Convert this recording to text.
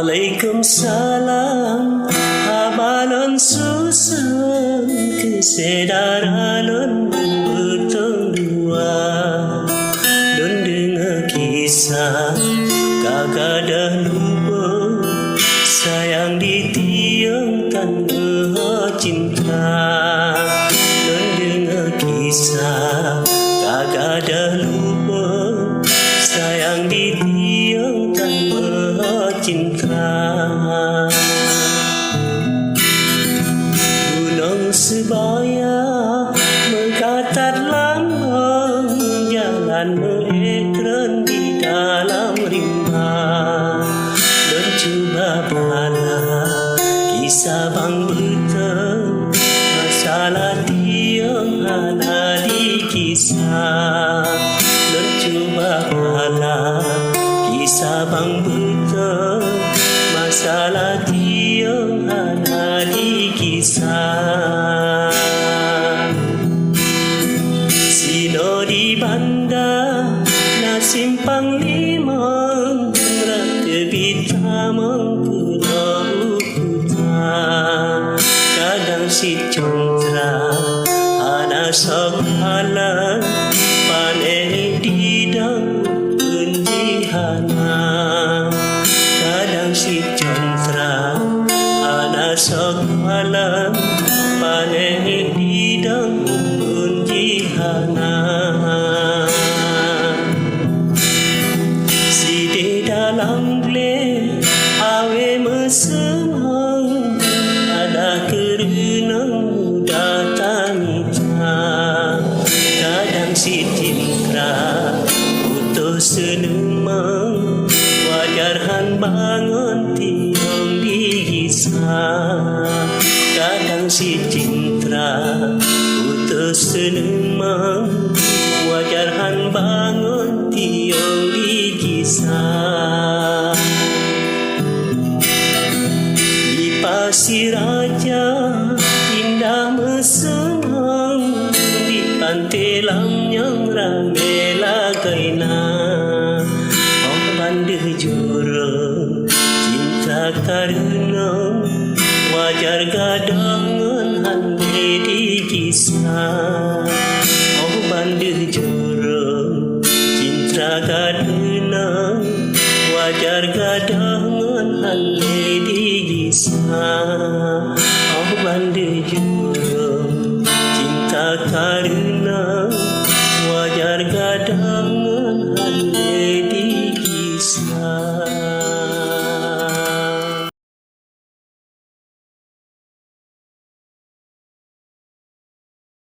Waalaikumsalam, abalon susun kesedaran bertong dua. Don dengar kisah kakak dah lupa, sayang ditiang tanpa cinta. Don dengar kisah kakak dah lupa, sayang ditiang tanpa cinta. Gunung Sebaya mengkatat lambang, jalan mengekran di dalam rimba. Dan cuba bala kisah bang beteng, masalah tiang ada di kisah. Dan cuba bala kisah bang beteng, masalah tiang ada di kisah. Sino di banda na simpang limang, rata bitamang pulau puta. Kadang si contra ana sokalan, panen di daun penjihana. Kadang si contra ana sokalan, panen di daun penjihana. Si di dalam gle awe mesenang, ada kerenang datang ita. Kadang si tingkra putus senemang, wajar han bangun tiang dihisah. Kadang si cintra putus senemang, wajar han bangun tiang dihisah. Di pasir raja indah mesenang, di pantai lamnyang rame lagaina. Oh bandeh jurang cinta karena, wajar gadangan hande di kisah. Oh bandeh jurang cinta karena, wajar gadangan hande di kisah. Oh bandeh jurang cinta karena, wajar gadangan